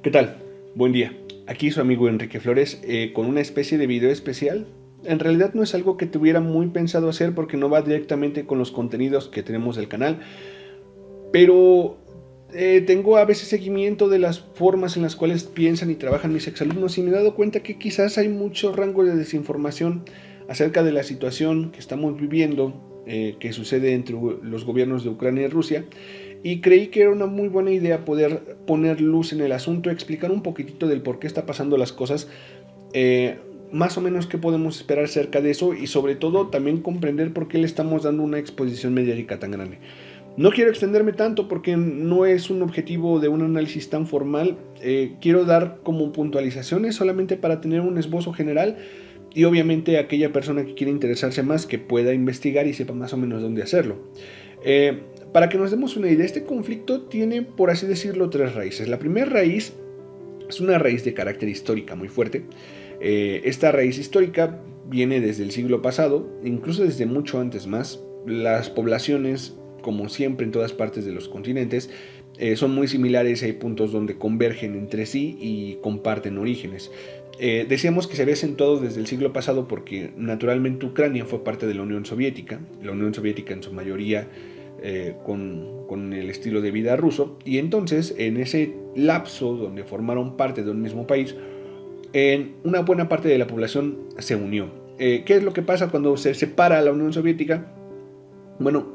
¿Qué tal? Buen día. Aquí su amigo Enrique Flores con una especie de video especial. En realidad no es algo que tuviera muy pensado hacer porque no va directamente con los contenidos que tenemos del canal, pero tengo a veces seguimiento de las formas en las cuales piensan y trabajan mis exalumnos y me he dado cuenta que quizás hay mucho rango de desinformación acerca de la situación que estamos viviendo, que sucede entre los gobiernos de Ucrania y Rusia, y creí que era una muy buena idea poder poner luz en el asunto, explicar un poquitito del por qué está pasando las cosas, eh, más o menos qué podemos esperar acerca de eso y sobre todo también comprender por qué le estamos dando una exposición mediática tan grande. No quiero extenderme tanto porque no es un objetivo de un análisis tan formal. Quiero dar como puntualizaciones solamente para tener un esbozo general y obviamente aquella persona que quiera interesarse más que pueda investigar y sepa más o menos dónde hacerlo. Para que nos demos una idea, este conflicto tiene, por así decirlo, tres raíces. La primera raíz es una raíz de carácter histórica muy fuerte. Esta raíz histórica viene desde el siglo pasado, incluso desde mucho antes más. Las poblaciones, como siempre en todas partes de los continentes, son muy similares, hay puntos donde convergen entre sí y comparten orígenes. Decíamos que se había acentuado desde el siglo pasado porque naturalmente Ucrania fue parte de la Unión Soviética en su mayoría con el estilo de vida ruso, y entonces en ese lapso donde formaron parte de un mismo país, una buena parte de la población se unió. ¿Qué es lo que pasa cuando se separa la Unión Soviética? Bueno,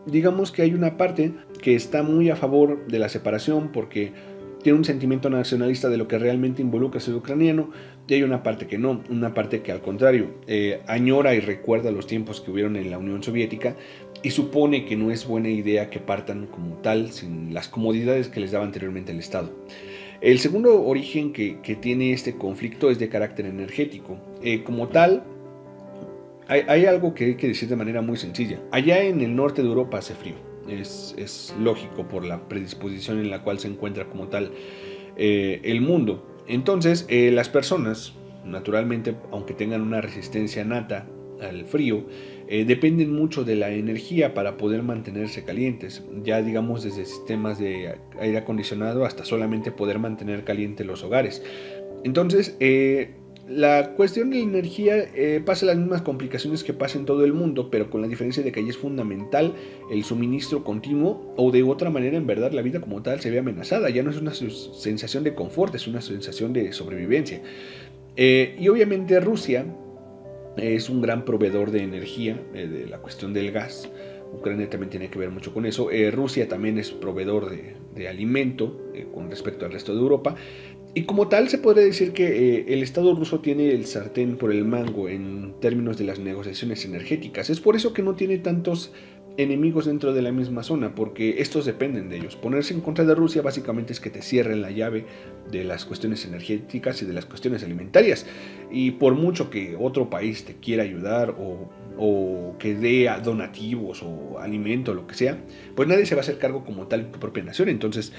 digamos que hay una parte que está muy a favor de la separación porque tiene un sentimiento nacionalista de lo que realmente involucra ser ucraniano, y hay una parte que no, una parte que al contrario añora y recuerda los tiempos que hubieron en la Unión Soviética y supone que no es buena idea que partan como tal sin las comodidades que les daba anteriormente el Estado. El segundo origen que tiene este conflicto es de carácter energético. Como tal, hay algo que hay que decir de manera muy sencilla. Allá en el norte de Europa hace frío. Es lógico por la predisposición en la cual se encuentra como tal el mundo. Entonces, las personas, naturalmente, aunque tengan una resistencia nata al frío, dependen mucho de la energía para poder mantenerse calientes. Ya digamos desde sistemas de aire acondicionado hasta solamente poder mantener calientes los hogares. Entonces, la cuestión de la energía pasa las mismas complicaciones que pasa en todo el mundo, pero con la diferencia de que allí es fundamental el suministro continuo, o de otra manera en verdad la vida como tal se ve amenazada. Ya no es una sensación de confort, es una sensación de sobrevivencia. Y obviamente Rusia es un gran proveedor de energía, de la cuestión del gas. Ucrania también tiene que ver mucho con eso. Rusia también es proveedor de alimento con respecto al resto de Europa. Y como tal se podría decir que el Estado ruso tiene el sartén por el mango en términos de las negociaciones energéticas. Es por eso que no tiene tantos enemigos dentro de la misma zona, porque estos dependen de ellos. Ponerse en contra de Rusia básicamente es que te cierren la llave de las cuestiones energéticas y de las cuestiones alimentarias. Y por mucho que otro país te quiera ayudar o que dé donativos o alimento o lo que sea, pues nadie se va a hacer cargo como tal de tu propia nación. Entonces,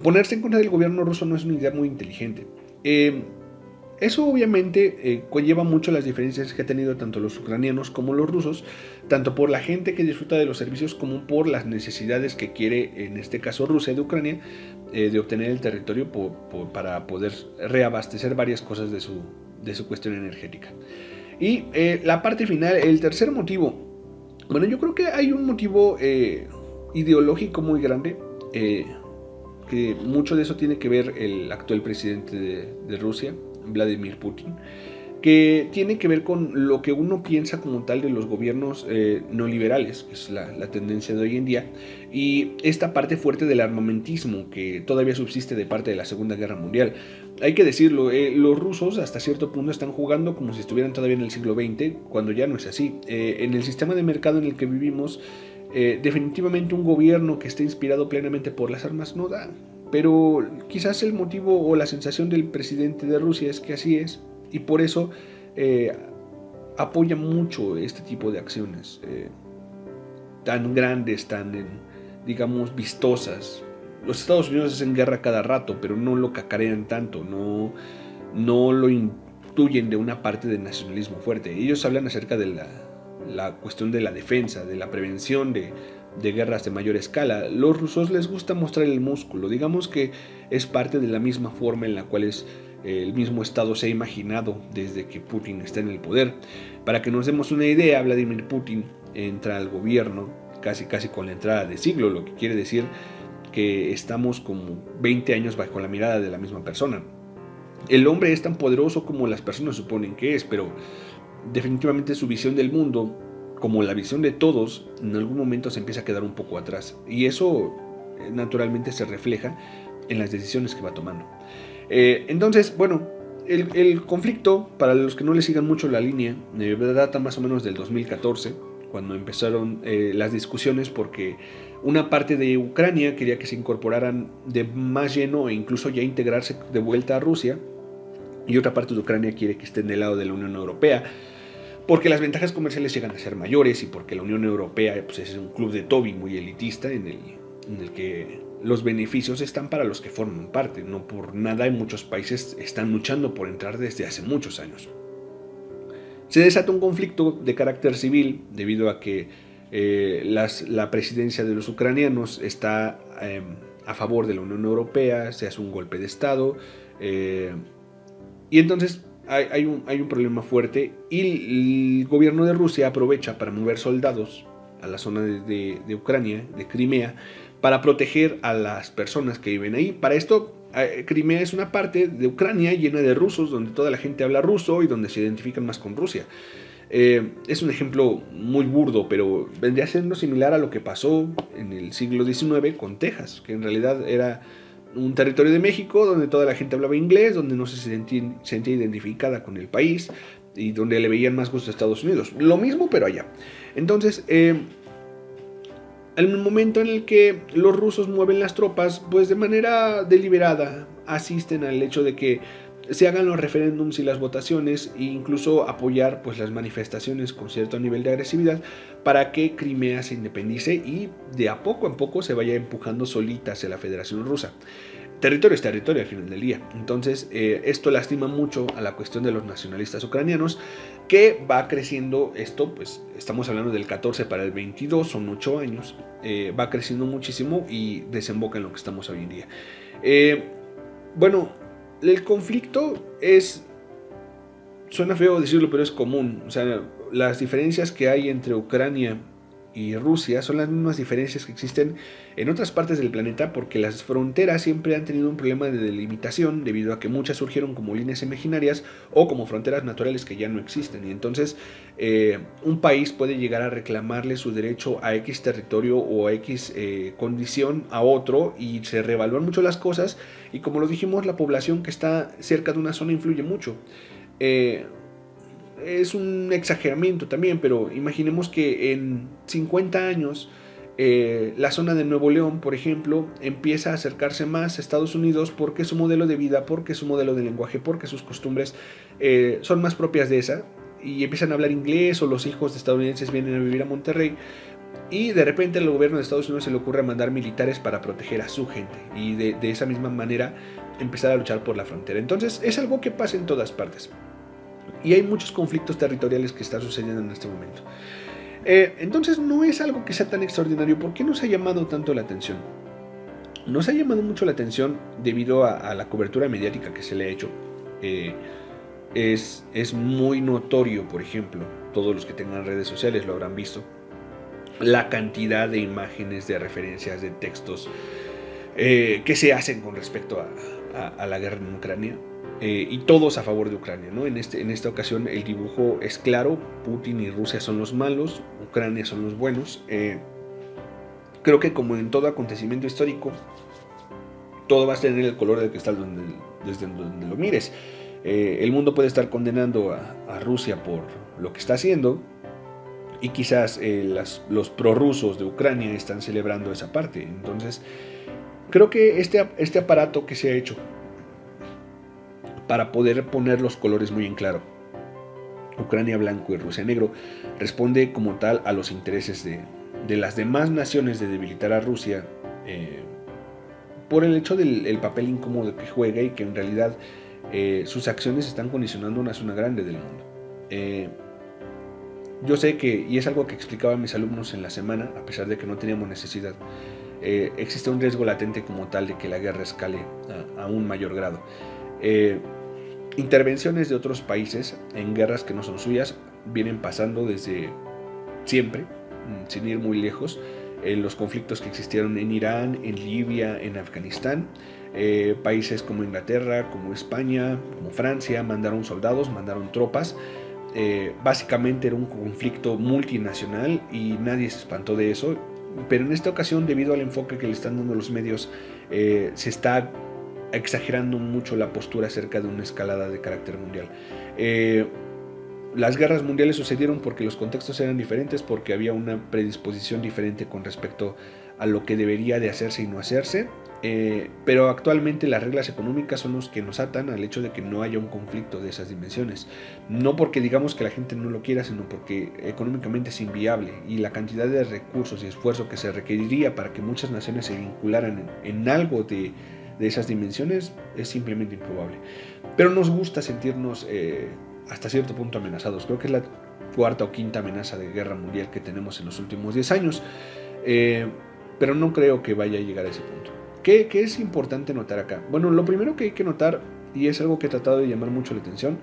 ponerse en contra del gobierno ruso no es una idea muy inteligente. Eso obviamente conlleva mucho las diferencias que han tenido tanto los ucranianos como los rusos, tanto por la gente que disfruta de los servicios como por las necesidades que quiere, en este caso Rusia de Ucrania, de obtener el territorio para poder reabastecer varias cosas de su cuestión energética. Y la parte final, el tercer motivo. Bueno, yo creo que hay un motivo ideológico muy grande, que mucho de eso tiene que ver el actual presidente de Rusia, Vladimir Putin, que tiene que ver con lo que uno piensa como tal de los gobiernos neoliberales, que es la tendencia de hoy en día, y esta parte fuerte del armamentismo que todavía subsiste de parte de la Segunda Guerra Mundial. Hay que decirlo, los rusos hasta cierto punto están jugando como si estuvieran todavía en el siglo XX, cuando ya no es así. En el sistema de mercado en el que vivimos, definitivamente un gobierno que esté inspirado plenamente por las armas no da. Pero quizás el motivo o la sensación del presidente de Rusia es que así es, y por eso apoya mucho este tipo de acciones tan grandes, digamos, vistosas. Los Estados Unidos hacen guerra cada rato, pero no lo cacarean tanto, no lo intuyen de una parte del nacionalismo fuerte. Ellos hablan acerca de la cuestión de la defensa, de la prevención de guerras de mayor escala. Los rusos les gusta mostrar el músculo, digamos que es parte de la misma forma en la cual el mismo Estado se ha imaginado desde que Putin está en el poder. Para que nos demos una idea, Vladimir Putin entra al gobierno casi con la entrada de siglo, lo que quiere decir que estamos como 20 años bajo la mirada de la misma persona. El hombre es tan poderoso como las personas suponen que es, pero definitivamente su visión del mundo, como la visión de todos, en algún momento se empieza a quedar un poco atrás. Y eso naturalmente se refleja en las decisiones que va tomando. Entonces, bueno, el conflicto, para los que no le sigan mucho la línea, data más o menos del 2014, cuando empezaron las discusiones, porque una parte de Ucrania quería que se incorporaran de más lleno e incluso ya integrarse de vuelta a Rusia, y otra parte de Ucrania quiere que estén del lado de la Unión Europea, porque las ventajas comerciales llegan a ser mayores y porque la Unión Europea pues, es un club de Toby muy elitista en el que los beneficios están para los que forman parte. No por nada en muchos países están luchando por entrar desde hace muchos años. Se desata un conflicto de carácter civil debido a que la presidencia de los ucranianos está a favor de la Unión Europea, se hace un golpe de Estado y entonces hay un problema fuerte y el gobierno de Rusia aprovecha para mover soldados a la zona de Ucrania, de Crimea, para proteger a las personas que viven ahí. Para esto, Crimea es una parte de Ucrania llena de rusos, donde toda la gente habla ruso y donde se identifican más con Rusia. Es un ejemplo muy burdo, pero vendría siendo similar a lo que pasó en el siglo XIX con Texas, que en realidad era un territorio de México donde toda la gente hablaba inglés, donde no se sentía identificada con el país y donde le veían más gusto a Estados Unidos. Lo mismo, pero allá. Entonces, el momento en el que los rusos mueven las tropas, pues de manera deliberada asisten al hecho de que se hagan los referéndums y las votaciones e incluso apoyar pues las manifestaciones con cierto nivel de agresividad para que Crimea se independice y de a poco en poco se vaya empujando solita hacia la Federación Rusa. Territorio es territorio al final del día. Entonces esto lastima mucho a la cuestión de los nacionalistas ucranianos, que va creciendo. Esto pues estamos hablando del 14 para el 22, son 8 años, va creciendo muchísimo y desemboca en lo que estamos hoy en día. Bueno, el conflicto suena feo decirlo, pero es común. O sea, las diferencias que hay entre Ucrania y Rusia son las mismas diferencias que existen en otras partes del planeta, porque las fronteras siempre han tenido un problema de delimitación debido a que muchas surgieron como líneas imaginarias o como fronteras naturales que ya no existen. Y entonces un país puede llegar a reclamarle su derecho a X territorio o a X condición a otro y se reevalúan mucho las cosas, y como lo dijimos, la población que está cerca de una zona influye mucho. Es un exageramiento también, pero imaginemos que en 50 años la zona de Nuevo León, por ejemplo, empieza a acercarse más a Estados Unidos porque su modelo de vida, porque su modelo de lenguaje, porque sus costumbres son más propias de esa, y empiezan a hablar inglés, o los hijos de estadounidenses vienen a vivir a Monterrey, y de repente el gobierno de Estados Unidos se le ocurre mandar militares para proteger a su gente, y de esa misma manera empezar a luchar por la frontera. Entonces es algo que pasa en todas partes. Y hay muchos conflictos territoriales que están sucediendo en este momento. Entonces no es algo que sea tan extraordinario. ¿Por qué nos ha llamado tanto la atención? Nos ha llamado mucho la atención debido a la cobertura mediática que se le ha hecho. Es muy notorio, por ejemplo, todos los que tengan redes sociales lo habrán visto, la cantidad de imágenes, de referencias, de textos que se hacen con respecto a la guerra en Ucrania. Y todos a favor de Ucrania, ¿no? En esta ocasión el dibujo es claro: Putin y Rusia son los malos, Ucrania son los buenos. Creo que como en todo acontecimiento histórico, todo va a tener el color del cristal desde donde lo mires. El mundo puede estar condenando a Rusia por lo que está haciendo, y quizás los prorrusos de Ucrania están celebrando esa parte. Entonces creo que este aparato que se ha hecho para poder poner los colores muy en claro, Ucrania blanco y Rusia negro, responde como tal a los intereses de las demás naciones de debilitar a Rusia, por el hecho del papel incómodo que juega, y que en realidad sus acciones están condicionando una zona grande del mundo. Yo sé que, y es algo que explicaba a mis alumnos en la semana, a pesar de que no teníamos necesidad, existe un riesgo latente como tal de que la guerra escale a un mayor grado. Intervenciones de otros países en guerras que no son suyas vienen pasando desde siempre, sin ir muy lejos, en los conflictos que existieron en Irán, en Libia, en Afganistán. Países como Inglaterra, como España, como Francia mandaron soldados, mandaron tropas. Básicamente era un conflicto multinacional y nadie se espantó de eso, pero en esta ocasión, debido al enfoque que le están dando los medios, se está exagerando mucho la postura acerca de una escalada de carácter mundial. Las guerras mundiales sucedieron porque los contextos eran diferentes, porque había una predisposición diferente con respecto a lo que debería de hacerse y no hacerse, pero actualmente las reglas económicas son los que nos atan al hecho de que no haya un conflicto de esas dimensiones. No porque digamos que la gente no lo quiera, sino porque económicamente es inviable y la cantidad de recursos y esfuerzo que se requeriría para que muchas naciones se vincularan en algo de esas dimensiones es simplemente improbable. Pero nos gusta sentirnos hasta cierto punto amenazados. Creo que es la cuarta o quinta amenaza de guerra mundial que tenemos en los últimos 10 años, pero no creo que vaya a llegar a ese punto. ¿Qué es importante notar acá? Bueno, lo primero que hay que notar, y es algo que he tratado de llamar mucho la atención,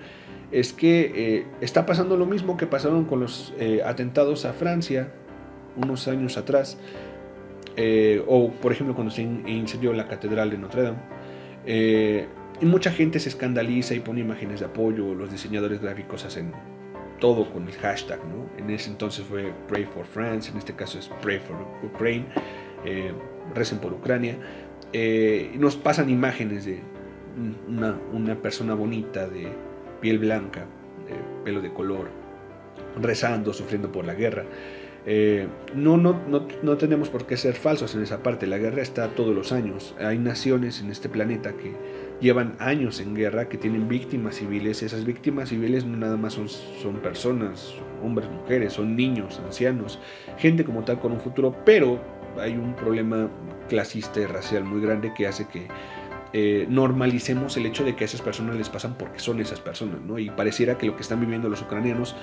es que está pasando lo mismo que pasaron con los atentados a Francia unos años atrás, o por ejemplo cuando se incendió la catedral de Notre Dame. Y mucha gente se escandaliza y pone imágenes de apoyo, los diseñadores gráficos hacen todo con el hashtag, ¿no? En ese entonces fue Pray for France, en este caso es Pray for Ukraine, recen por Ucrania. Nos pasan imágenes de una persona bonita de piel blanca, de pelo de color, rezando, sufriendo por la guerra. No tenemos por qué ser falsos en esa parte. La guerra está todos los años. Hay naciones en este planeta que llevan años en guerra, que tienen víctimas civiles. Esas víctimas civiles no nada más son personas, hombres, mujeres, son niños, ancianos, gente como tal con un futuro, pero hay un problema clasista y racial muy grande que hace que normalicemos el hecho de que a esas personas les pasan porque son esas personas, ¿no? Y pareciera que lo que están viviendo los ucranianos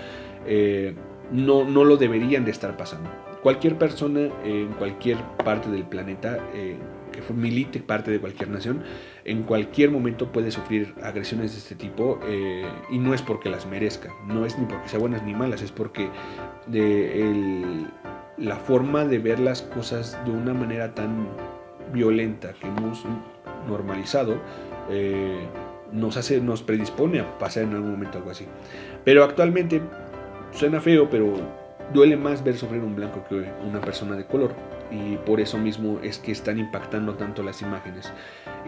no lo deberían de estar pasando. Cualquier persona en cualquier parte del planeta que milite parte de cualquier nación, en cualquier momento puede sufrir agresiones de este tipo, y no es porque las merezca, no es ni porque sean buenas ni malas, es porque la forma de ver las cosas de una manera tan violenta que hemos normalizado nos predispone a pasar en algún momento algo así. Pero actualmente suena feo, pero duele más ver sufrir un blanco que una persona de color, y por eso mismo es que están impactando tanto las imágenes,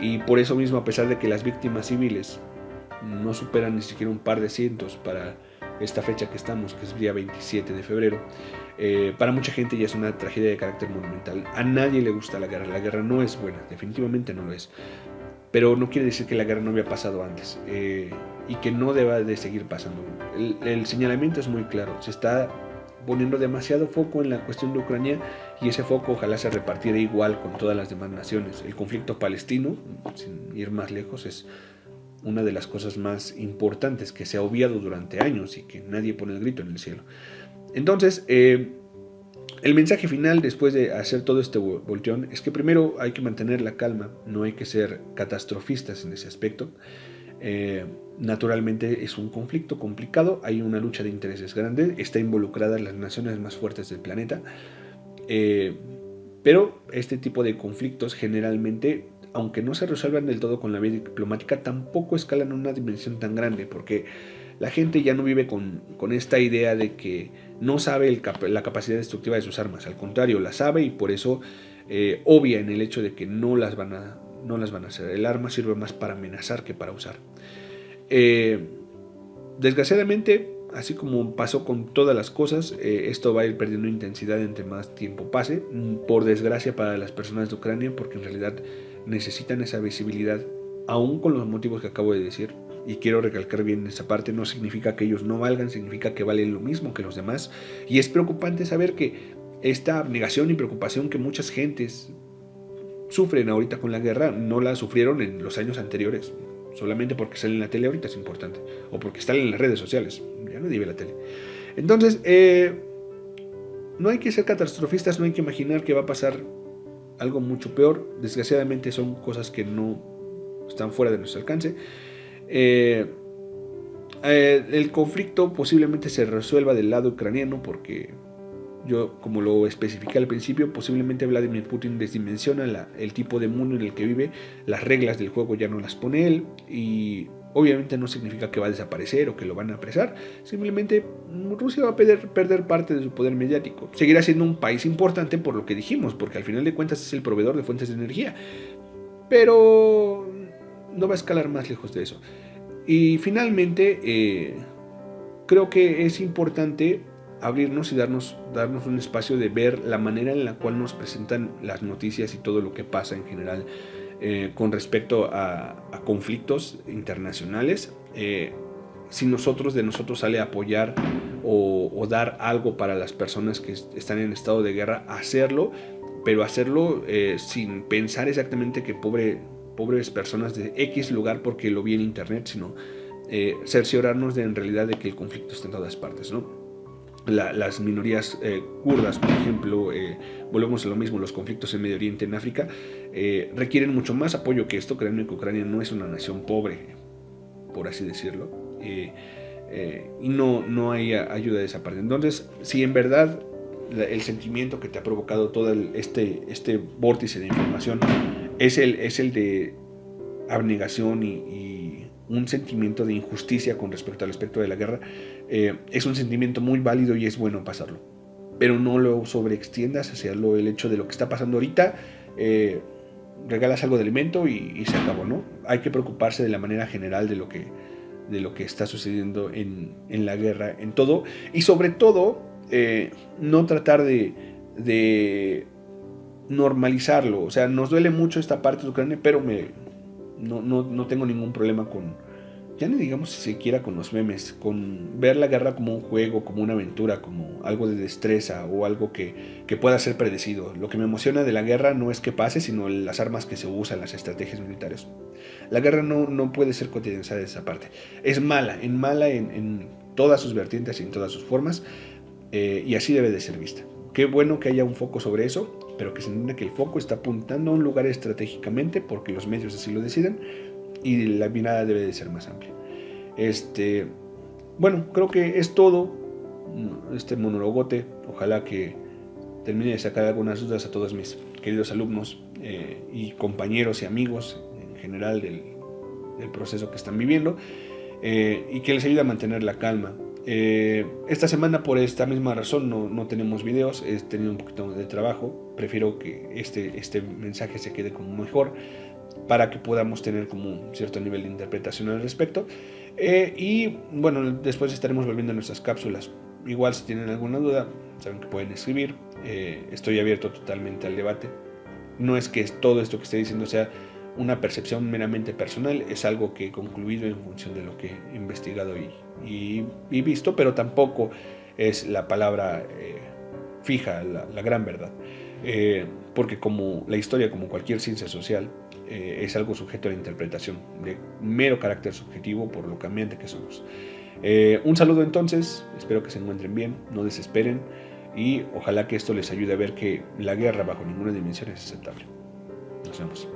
y por eso mismo, a pesar de que las víctimas civiles no superan ni siquiera un par de cientos para esta fecha que estamos, que es el día 27 de febrero, para mucha gente ya es una tragedia de carácter monumental. A nadie le gusta la guerra no es buena, definitivamente no lo es, pero no quiere decir que la guerra no había pasado antes, y que no deba de seguir pasando. El señalamiento es muy claro, se está poniendo demasiado foco en la cuestión de Ucrania, y ese foco ojalá se repartiera igual con todas las demás naciones. El conflicto palestino, sin ir más lejos, es una de las cosas más importantes que se ha obviado durante años y que nadie pone el grito en el cielo. Entonces, el mensaje final después de hacer todo este volteón es que primero hay que mantener la calma, no hay que ser catastrofistas en ese aspecto. Naturalmente es un conflicto complicado, hay una lucha de intereses grande, está involucradas las naciones más fuertes del planeta, pero este tipo de conflictos generalmente, aunque no se resuelvan del todo con la vía diplomática, tampoco escalan a una dimensión tan grande, porque la gente ya no vive con esta idea de que no sabe la capacidad destructiva de sus armas. Al contrario, la sabe, y por eso obvia en el hecho de que no las van a hacer. El arma sirve más para amenazar que para usar. Desgraciadamente, así como pasó con todas las cosas, esto va a ir perdiendo intensidad entre más tiempo pase, por desgracia para las personas de Ucrania, porque en realidad necesitan esa visibilidad, aún con los motivos que acabo de decir. Y quiero recalcar bien esa parte, no significa que ellos no valgan, significa que valen lo mismo que los demás. Y es preocupante saber que esta abnegación y preocupación que muchas gentes sufren ahorita con la guerra, no la sufrieron en los años anteriores. Solamente porque salen en la tele ahorita es importante, o porque están en las redes sociales, ya nadie ve la tele. Entonces, no hay que ser catastrofistas, no hay que imaginar que va a pasar algo mucho peor. Desgraciadamente son cosas que no están fuera de nuestro alcance. El conflicto posiblemente se resuelva del lado ucraniano porque yo, como lo especifiqué al principio, posiblemente Vladimir Putin desdimensiona el tipo de mundo en el que vive, las reglas del juego ya no las pone él y obviamente no significa que va a desaparecer o que lo van a apresar, simplemente Rusia va a perder parte de su poder mediático. Seguirá siendo un país importante por lo que dijimos, porque al final de cuentas es el proveedor de fuentes de energía, pero no va a escalar más lejos de eso. Y finalmente, creo que es importante abrirnos y darnos un espacio de ver la manera en la cual nos presentan las noticias y todo lo que pasa en general con respecto a conflictos internacionales. Si de nosotros sale apoyar o dar algo para las personas que están en estado de guerra, hacerlo, pero hacerlo sin pensar exactamente que pobres personas de X lugar porque lo vi en internet, sino cerciorarnos en realidad de que el conflicto está en todas partes, ¿no? Las minorías kurdas, por ejemplo, volvemos a lo mismo, los conflictos en Medio Oriente, en África, requieren mucho más apoyo que esto. Créanme que Ucrania no es una nación pobre, por así decirlo, y no hay ayuda de esa parte. Entonces, si en verdad el sentimiento que te ha provocado todo este vórtice de información es el de abnegación y un sentimiento de injusticia con respecto al aspecto de la guerra, es un sentimiento muy válido y es bueno pasarlo, pero no lo sobreextiendas hacia el hecho de lo que está pasando ahorita. Regalas algo de alimento y se acabó, ¿no? Hay que preocuparse de la manera general de lo que está sucediendo en la guerra, en todo, y sobre todo no tratar de normalizarlo. O sea, nos duele mucho esta parte de Ucrania, pero no tengo ningún problema ya ni digamos si siquiera con los memes, con ver la guerra como un juego, como una aventura, como algo de destreza o algo que pueda ser predecido. Lo que me emociona de la guerra no es que pase, sino las armas que se usan, las estrategias militares. La guerra no puede ser cotidianizada de esa parte. Es mala en todas sus vertientes y en todas sus formas, y así debe de ser vista. Qué bueno que haya un foco sobre eso, pero que se entienda que el foco está apuntando a un lugar estratégicamente porque los medios así lo deciden y la mirada debe de ser más amplia. Bueno, creo que es todo este monologote. Ojalá que termine de sacar algunas dudas a todos mis queridos alumnos y compañeros y amigos en general del proceso que están viviendo, y que les ayude a mantener la calma. Esta semana, por esta misma razón, no tenemos videos. He tenido un poquito de trabajo. Prefiero que este mensaje se quede como mejor para que podamos tener como un cierto nivel de interpretación al respecto. Y bueno, después estaremos volviendo a nuestras cápsulas. Igual si tienen alguna duda, saben que pueden escribir. Estoy abierto totalmente al debate. No es que todo esto que estoy diciendo sea una percepción meramente personal, es algo que he concluido en función de lo que he investigado y visto, pero tampoco es la palabra fija, la gran verdad. Porque como la historia, como cualquier ciencia social, es algo sujeto a la interpretación, de mero carácter subjetivo por lo cambiante que somos. Un saludo entonces, espero que se encuentren bien, no desesperen y ojalá que esto les ayude a ver que la guerra bajo ninguna dimensión es aceptable. Nos vemos.